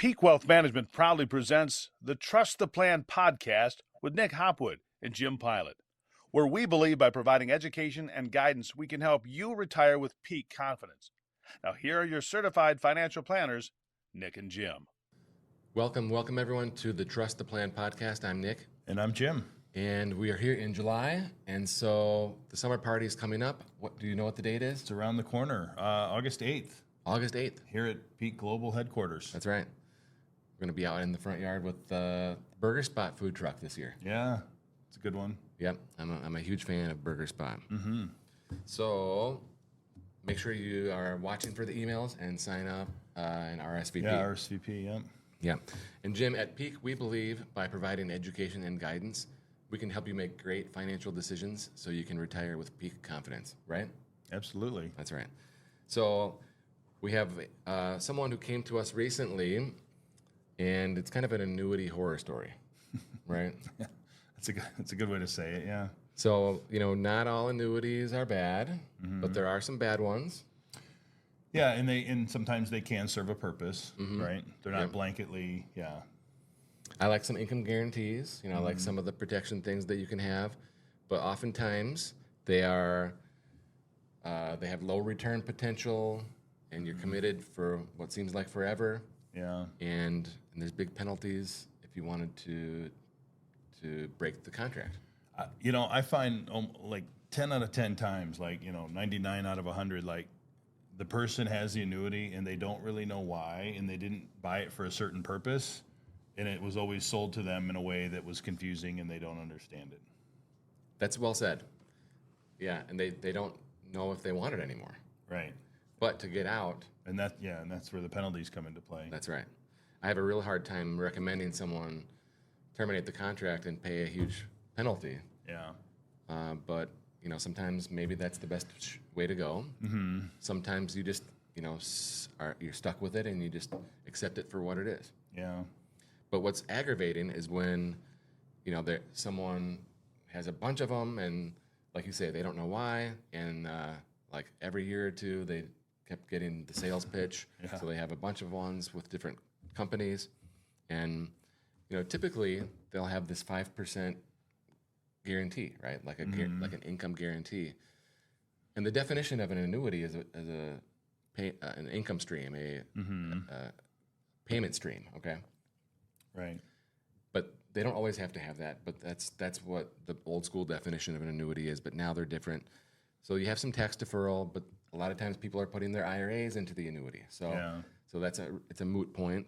Peak Wealth Management proudly presents the Trust the Plan podcast with Nick Hopwood and Jim Pilat, where we believe by providing education and guidance, we can help you retire with peak confidence. Now, here are your certified financial planners, Nick and Jim. Welcome everyone to the Trust the Plan podcast. I'm Nick. And I'm Jim. And we are here in July, and so the summer party is coming up. What do you know what the date is? It's around the corner, August 8th. August 8th. Here at Peak Global Headquarters. That's right. We're going to be out in the front yard with the Burger Spot food truck this year. Yeah, it's a good one. Yep, I'm a huge fan of Burger Spot. Mm-hmm. So make sure you are watching for the emails and sign up and RSVP. Yeah, RSVP, yep. Yeah. And Jim, at Peak, we believe by providing education and guidance, we can help you make great financial decisions so you can retire with peak confidence, right? Absolutely. That's right. So we have someone who came to us recently, and it's kind of an annuity horror story, right? Yeah, that's a good way to say it, yeah. So, not all annuities are bad, but there are some bad ones. Yeah, and sometimes they can serve a purpose, right? They're not blanketly, yeah. I like some income guarantees, I like some of the protection things that you can have, but oftentimes they have low return potential, and you're committed for what seems like forever. Yeah. And there's big penalties if you wanted to break the contract. I find like 10 out of 10 times, 99 out of 100, the person has the annuity and they don't really know why, and they didn't buy it for a certain purpose, and it was always sold to them in a way that was confusing and they don't understand it. That's well said. Yeah, and they don't know if they want it anymore. Right. But to get out. And that's where the penalties come into play. That's right. I have a real hard time recommending someone terminate the contract and pay a huge penalty. Yeah. But sometimes maybe that's the best way to go. Mm-hmm. Sometimes you just you're stuck with it and you just accept it for what it is. Yeah. But what's aggravating is when someone has a bunch of them, and like you say, they don't know why, and like every year or two they kept getting the sales pitch. Yeah. So they have a bunch of ones with different companies, and typically they'll have this 5% guarantee, right? Like like an income guarantee. And the definition of an annuity is an income stream, a payment stream. Okay. Right. But they don't always have to have that. But that's what the old school definition of an annuity is. But now they're different. So you have some tax deferral, but a lot of times people are putting their IRAs into the annuity. So so it's a moot point.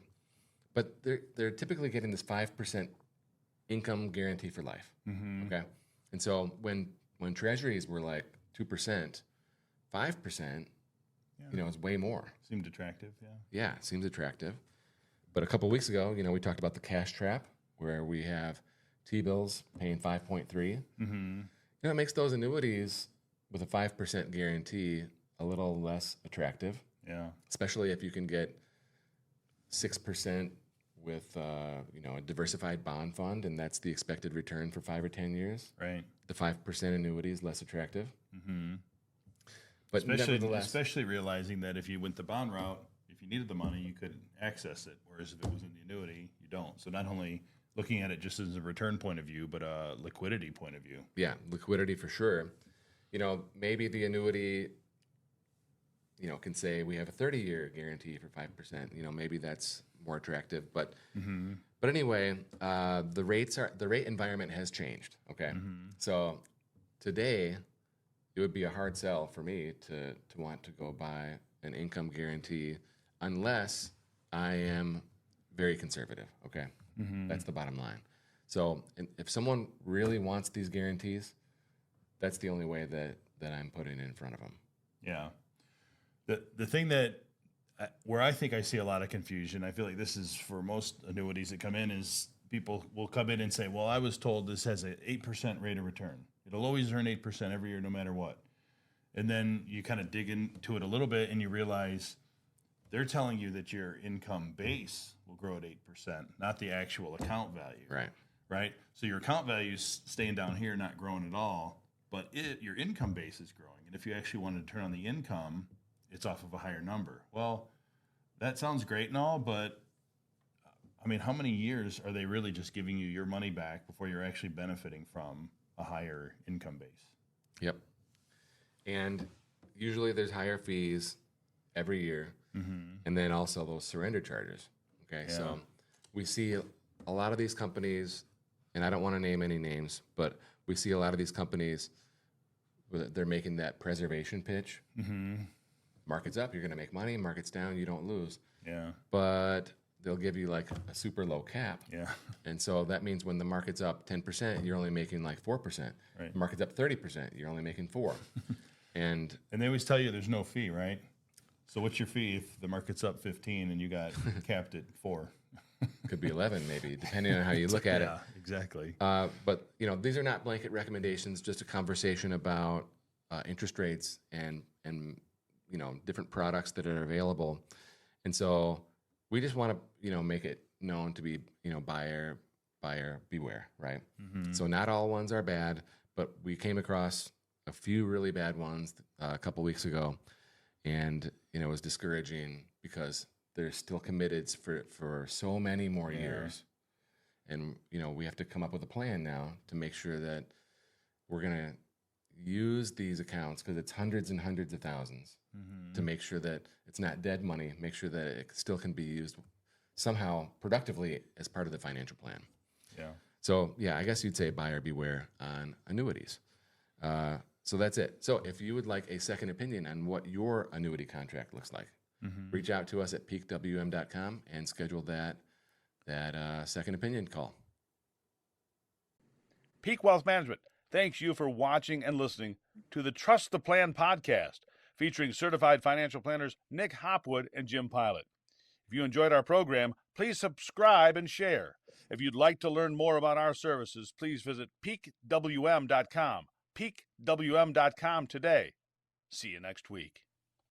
But they're typically getting this 5% income guarantee for life. Mm-hmm. Okay. And so when treasuries were like 2%, 5%, is way more. Seemed attractive, yeah. Yeah, it seems attractive. But a couple weeks ago, we talked about the cash trap, where we have T-bills paying 5.3. Mm-hmm. It makes those annuities with a 5% guarantee a little less attractive. Yeah. Especially if you can get 6% with a diversified bond fund, and that's the expected return for 5 or 10 years. Right. The 5% annuity is less attractive. Mm-hmm. But especially realizing that if you went the bond route, if you needed the money, you could access it. Whereas if it was in the annuity, you don't. So not only looking at it just as a return point of view, but a liquidity point of view. Yeah, liquidity for sure. Maybe the annuity, can say we have a 30-year guarantee for 5%. Maybe that's more attractive. But but anyway, the rate environment has changed. Okay, so today it would be a hard sell for me to want to go buy an income guarantee unless I am very conservative. Okay, that's the bottom line. So if someone really wants these guarantees, that's the only way that I'm putting in front of them. Yeah. The thing that where I think I see a lot of confusion, I feel like this is for most annuities that come in, is people will come in and say, well, I was told this has an 8% rate of return. It'll always earn 8% every year no matter what. And then you kind of dig into it a little bit and you realize they're telling you that your income base will grow at 8%, not the actual account value. Right. Right? So your account value is staying down here, not growing at all, but your income base is growing. And if you actually want to turn on the income, it's off of a higher number. Well, that sounds great and all, but I mean, how many years are they really just giving you your money back before you're actually benefiting from a higher income base? Yep. And usually there's higher fees every year, and then also those surrender charges. Okay, Yeah. so we see a lot of these companies, and I don't want to name any names, but we see a lot of these companies, they're making that preservation pitch. Market's up, you're going to make money. Market's down, you don't lose. Yeah. But they'll give you like a super low cap. Yeah. And so that means when the market's up 10%, you're only making like 4%. Right. The market's up 30%, you're only making 4%. And And they always tell you there's no fee, right? So what's your fee if the market's up 15 and you got capped at 4? could be 11 maybe, depending on how you look at it. Yeah, exactly. But you know, these are not blanket recommendations, just a conversation about interest rates and you know, different products that are available. And so we just want to, you know, make it known to be, you know, buyer beware, right? So not all ones are bad, but we came across a few really bad ones a couple weeks ago, and you know, it was discouraging because they're still committed for so many more years. And you know, we have to come up with a plan now to make sure that we're going to use these accounts, because it's hundreds and hundreds of thousands, to make sure that it's not dead money, make sure that it still can be used somehow productively as part of the financial plan. Yeah. So yeah, I guess you'd say buyer beware on annuities. So that's it. So if you would like a second opinion on what your annuity contract looks like, reach out to us at peakwm.com and schedule that second opinion call. Peak Wealth Management thanks you for watching and listening to the Trust the Plan podcast, featuring certified financial planners Nick Hopwood and Jim Pilat. If you enjoyed our program, please subscribe and share. If you'd like to learn more about our services, please visit peakwm.com. peakwm.com today. See you next week.